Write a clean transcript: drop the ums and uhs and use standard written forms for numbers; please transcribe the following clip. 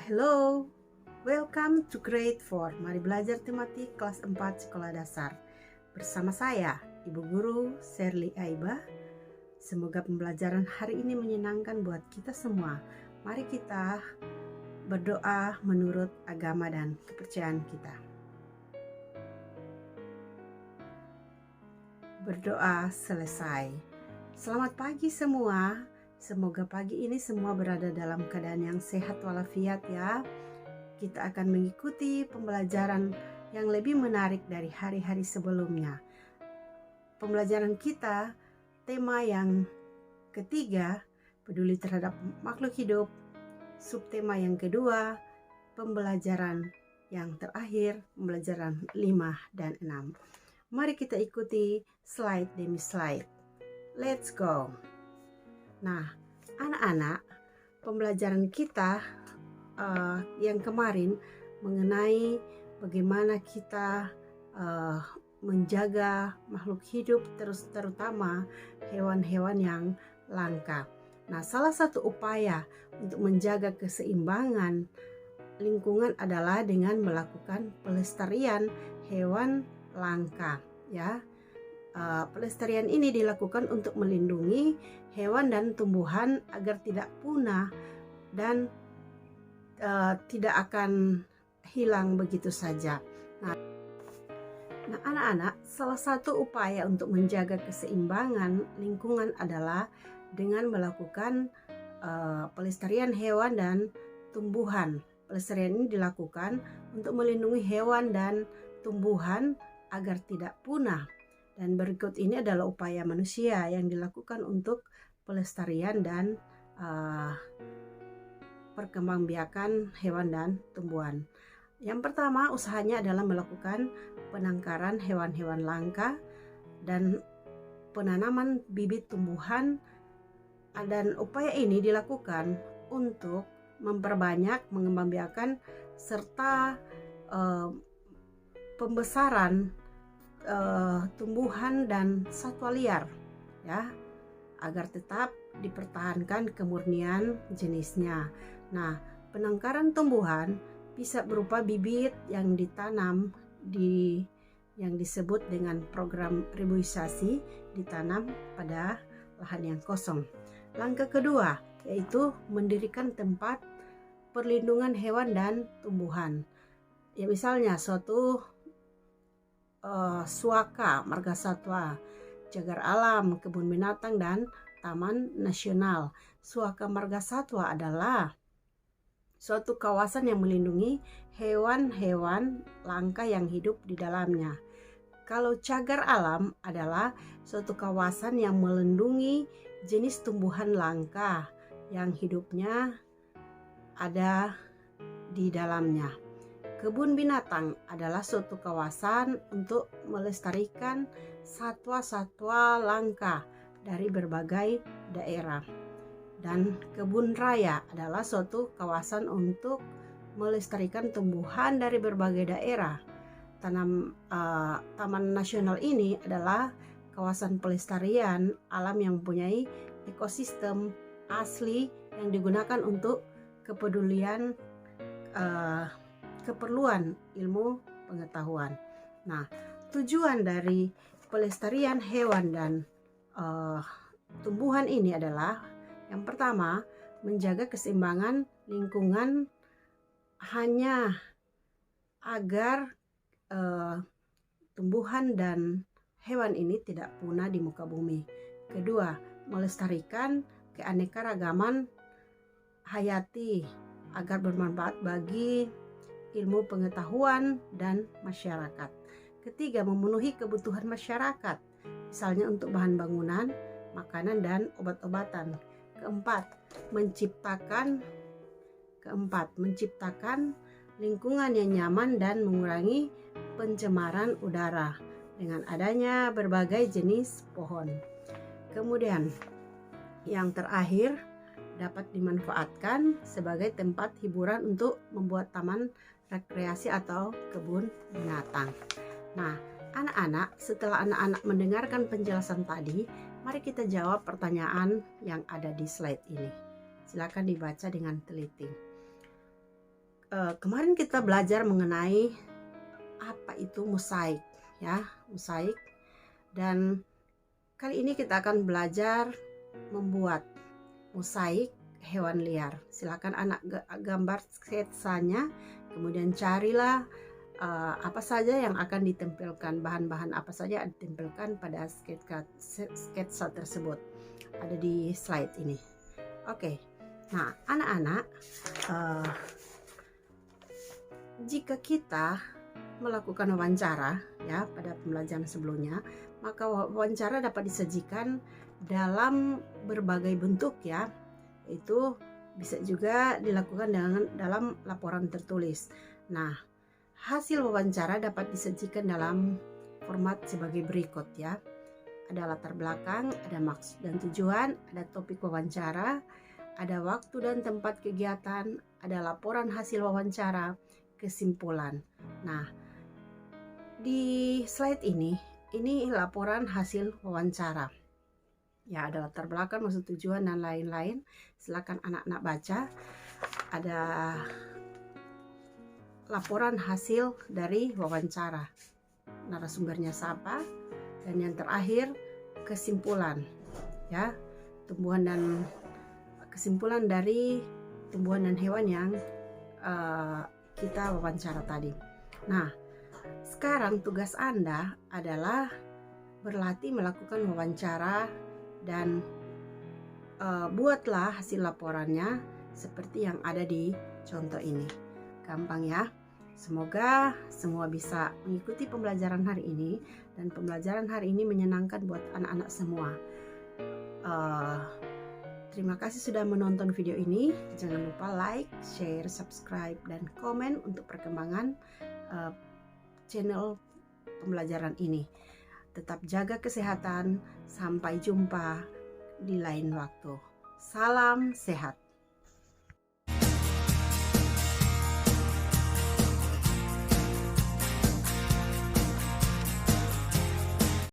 Hello, welcome to Grade 4. Mari belajar tematik kelas 4 sekolah dasar. Bersama saya, Ibu Guru Sherly Aiba. Semoga pembelajaran hari ini menyenangkan buat kita semua. Mari kita berdoa menurut agama dan kepercayaan kita. Berdoa selesai. Selamat pagi semua. Semoga pagi ini semua berada dalam keadaan yang sehat walafiat ya. Kita akan mengikuti pembelajaran yang lebih menarik dari hari-hari sebelumnya. Pembelajaran kita, tema yang ketiga, peduli terhadap makhluk hidup. Subtema yang kedua, pembelajaran yang terakhir, pembelajaran 5 dan 6. Mari kita ikuti slide demi slide. Let's go. Nah, anak-anak, pembelajaran kita yang kemarin mengenai bagaimana kita menjaga makhluk hidup, terutama hewan-hewan yang langka. Nah, salah satu upaya untuk menjaga keseimbangan lingkungan adalah dengan melakukan pelestarian hewan langka, ya. Pelestarian ini dilakukan untuk melindungi hewan dan tumbuhan agar tidak punah dan tidak akan hilang begitu saja. Nah, anak-anak, salah satu upaya untuk menjaga keseimbangan lingkungan adalah dengan melakukan pelestarian hewan dan tumbuhan. Pelestarian ini dilakukan untuk melindungi hewan dan tumbuhan agar tidak punah. Dan berikut ini adalah upaya manusia yang dilakukan untuk pelestarian dan perkembangbiakan hewan dan tumbuhan. Yang pertama, usahanya adalah melakukan penangkaran hewan-hewan langka dan penanaman bibit tumbuhan, dan upaya ini dilakukan untuk memperbanyak, mengembangbiakan serta pembesaran tumbuhan dan satwa liar, ya, agar tetap dipertahankan kemurnian jenisnya. Nah, penangkaran tumbuhan bisa berupa bibit yang ditanam yang disebut dengan program riboisasi, ditanam pada lahan yang kosong. Langkah kedua yaitu mendirikan tempat perlindungan hewan dan tumbuhan. Ya, misalnya suatu suaka, marga satwa, cagar alam, kebun binatang, dan taman nasional. Suaka marga satwa adalah suatu kawasan yang melindungi hewan-hewan langka yang hidup di dalamnya. Kalau cagar alam adalah suatu kawasan yang melindungi jenis tumbuhan langka yang hidupnya ada di dalamnya. Kebun binatang adalah suatu kawasan untuk melestarikan satwa-satwa langka dari berbagai daerah. Dan kebun raya adalah suatu kawasan untuk melestarikan tumbuhan dari berbagai daerah. Taman nasional ini adalah kawasan pelestarian alam yang mempunyai ekosistem asli yang digunakan untuk keperluan ilmu pengetahuan. Nah, tujuan dari pelestarian hewan dan tumbuhan ini adalah yang pertama, menjaga keseimbangan lingkungan hanya agar tumbuhan dan hewan ini tidak punah di muka bumi. Kedua, melestarikan keanekaragaman hayati agar bermanfaat bagi ilmu pengetahuan dan masyarakat. Ketiga, memenuhi kebutuhan masyarakat, misalnya untuk bahan bangunan, makanan, dan obat-obatan. Keempat, menciptakan lingkungan yang nyaman dan mengurangi pencemaran udara dengan adanya berbagai jenis pohon. Kemudian, yang terakhir, dapat dimanfaatkan sebagai tempat hiburan untuk membuat taman rekreasi atau kebun binatang. Nah, anak-anak, setelah anak-anak mendengarkan penjelasan tadi, mari kita jawab pertanyaan yang ada di slide ini. Silakan dibaca dengan teliti. kemarin kita belajar mengenai apa itu mosaik, ya, mosaik. Dan kali ini kita akan belajar membuat mosaik hewan liar. Silakan anak gambar sketsanya, kemudian carilah apa saja yang akan ditempelkan, bahan-bahan apa saja yang ditempelkan pada sketsa tersebut. Ada di slide ini. Oke, nah anak-anak, jika kita melakukan wawancara ya pada pembelajaran sebelumnya, maka wawancara dapat disajikan dalam berbagai bentuk ya, itu bisa juga dilakukan dalam laporan tertulis. Nah, hasil wawancara dapat disajikan dalam format sebagai berikut ya. Ada latar belakang, ada maksud dan tujuan, ada topik wawancara, ada waktu dan tempat kegiatan, ada laporan hasil wawancara, kesimpulan. Nah, di slide ini laporan hasil wawancara. Ya, ada latar belakang, maksud, tujuan, dan lain-lain. Silakan anak-anak baca. Ada laporan hasil dari wawancara, narasumbernya siapa, dan yang terakhir kesimpulan, ya, kesimpulan dari tumbuhan dan hewan yang kita wawancara tadi. Nah, sekarang tugas Anda adalah berlatih melakukan wawancara dan buatlah hasil laporannya seperti yang ada di contoh ini. Gampang ya. Semoga semua bisa mengikuti pembelajaran hari ini, dan pembelajaran hari ini menyenangkan buat anak-anak semua. Terima kasih sudah menonton video ini. Jangan lupa like, share, subscribe, dan komen untuk perkembangan channel pembelajaran ini. Tetap jaga kesehatan. Sampai jumpa di lain waktu. Salam sehat.